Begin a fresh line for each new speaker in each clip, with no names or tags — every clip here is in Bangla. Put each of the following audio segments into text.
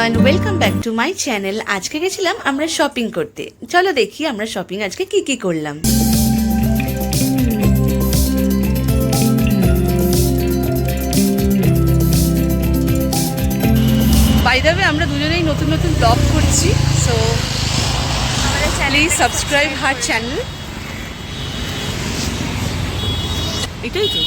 Everyone, welcome back to my channel. আজকে গেছিলাম আমরা শপিং করতে। চলো দেখি আমরা শপিং আজকে কি কি করলাম। বাই দ্য ওয়ে, আমরা দুজনেই নতুন নতুন ব্লগ করছি, so please subscribe her channel. এটাই তো।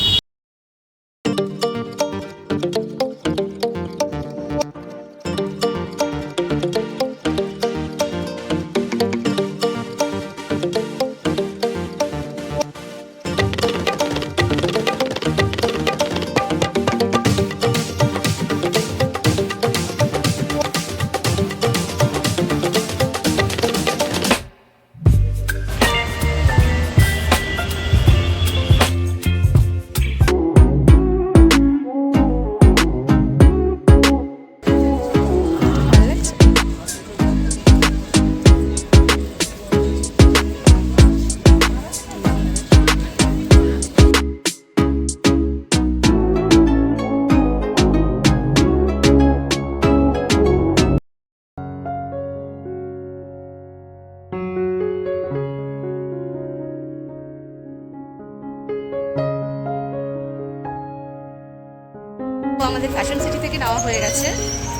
আমাদের ফ্যাশন সিটি থেকে নেওয়া হয়ে গেছে,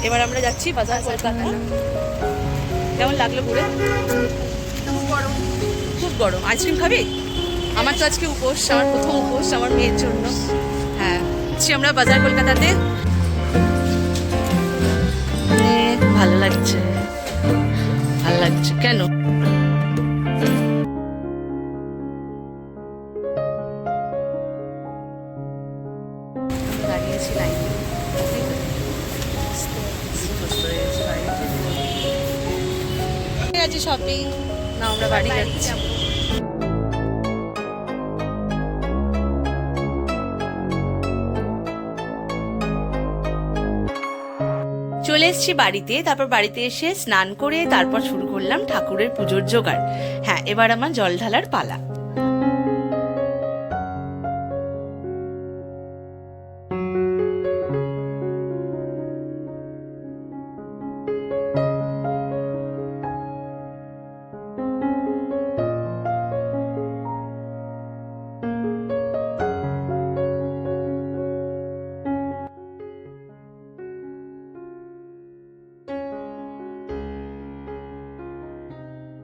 এবার আমরা যাচ্ছি বাজার কলকাতা। কেমন লাগলো ঘুরে? খুব গরম। আইসক্রিম খাবি? আমার তো আজকে উপোস, আমার প্রথম উপোস আমার মেয়ের জন্য। হ্যাঁ, আমরা বাজার কলকাতাতে। ভালো লাগছে, ভালো লাগছে। কেন? দাঁড়িয়েছি লাইনে। আছে শপিং না, আমরা বাড়ি যাচ্ছি। চলে এসেছি বাড়িতে। তারপর বাড়িতে এসে স্নান করে তারপর শুরু করলাম ঠাকুরের পুজোর জোগাড়। হ্যাঁ, এবার আমার জল ঢালার পালা।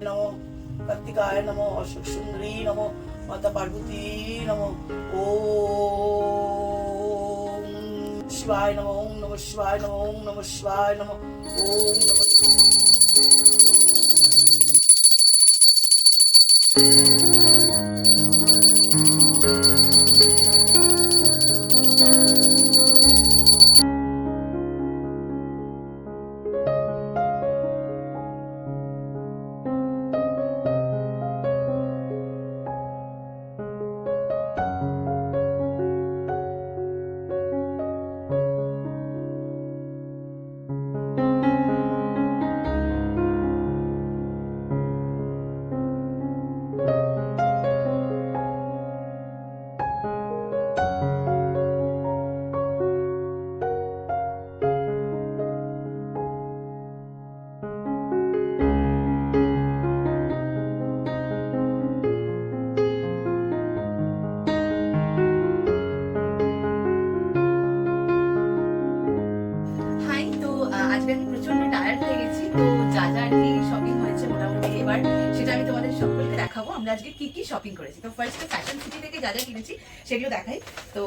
नमो कार्तिकाय नमो अशोक सुंदरी नमो माता पार्वती नमो ओम शिवाय नमो ओम नमः शिवाय नमो ओम नमः शिवाय नमो ओम नमः। আজকে আমি প্রচন্ড টায়ার্ড হয়ে গেছি, তো যা যা আর কি শপিং হয়েছে মোটামুটি এবার সেটা আমি তোমাদের সকলকে দেখাবো। আমরা আজকে কি কি শপিং করেছি। তো ফার্স্টে ফ্যাশন সিটি থেকে যা যা কিনেছি সেগুলো দেখাই। তো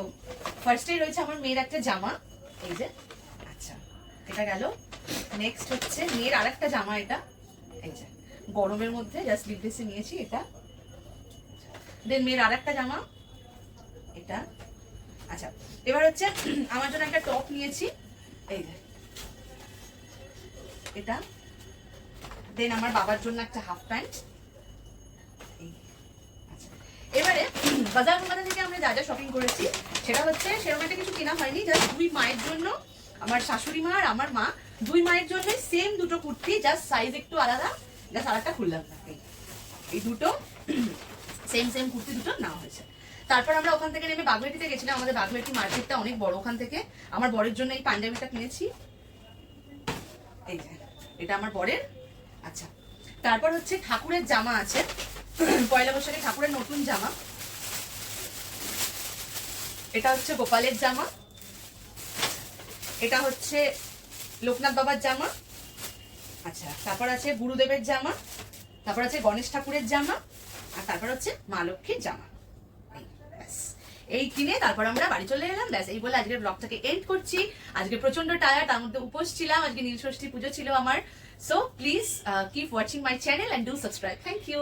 ফার্স্টেই রয়েছে আমার মেয়ের একটা জামা, এই যে। আচ্ছা, এটা গেল। নেক্সট হচ্ছে মেয়ের আরেকটা জামা, এটা এই যে গরমের মধ্যে জাস্ট স্লিভলেসে নিয়েছি এটা। দেন মেয়ের আরেকটা জামা, এটা। আচ্ছা, এবার হচ্ছে আমার জন্য একটা টপ নিয়েছি, এই যে এটা। দেন আমার বাবার জন্য একটা হাফ প্যান্ট। আচ্ছা, এবারে বাজার কলকাতা থেকে আমরা যা যা শপিং করেছি সেটা হচ্ছে সেরকম একটা কিছু কেনা হয়নি, জাস্ট দুই মায়ের জন্য, আমার শাশুড়ি মা আর আমার মা দুই মায়ের জন্য সেম দুটো কুর্তি, জাস্ট সাইজ একটু আলাদা, জাস্ট আরেকটা খুললাম না। এই দুটো সেম সেম কুর্তি দুটো নেওয়া হয়েছে। তারপর আমরা ওখান থেকে নেমে বাগবাড়িতে গেছিলাম। আমাদের বাগবাড়ি মার্কেটটা অনেক বড়, ওখান থেকে আমার বরের জন্য এই পাঞ্জাবিটা কিনেছি, এই যে এটা আমার বরের। আচ্ছা, তারপর হচ্ছে ঠাকুরের জামা আছে, পয়লা বৈশাখে ঠাকুরের নতুন জামা। এটা হচ্ছে গোপালের জামা, এটা হচ্ছে লোকনাথ বাবার জামা। আচ্ছা, তারপর আছে গুরুদেবের জামা, তারপর আছে গণেশ ঠাকুরের জামা, আর তারপর হচ্ছে মা লক্ষ্মীর জামা। এই কিনে তারপর আমরা বাড়ি চলে এলাম। ব্যাস, এই বলে আজকের ব্লগটাকে এন্ড করছি। আজকে প্রচন্ড টায়ার্ড, তার মধ্যে উপোস ছিলাম, আজকে নীল ষষ্ঠী পুজো ছিল আমার। So please keep watching my channel and do subscribe. Thank you.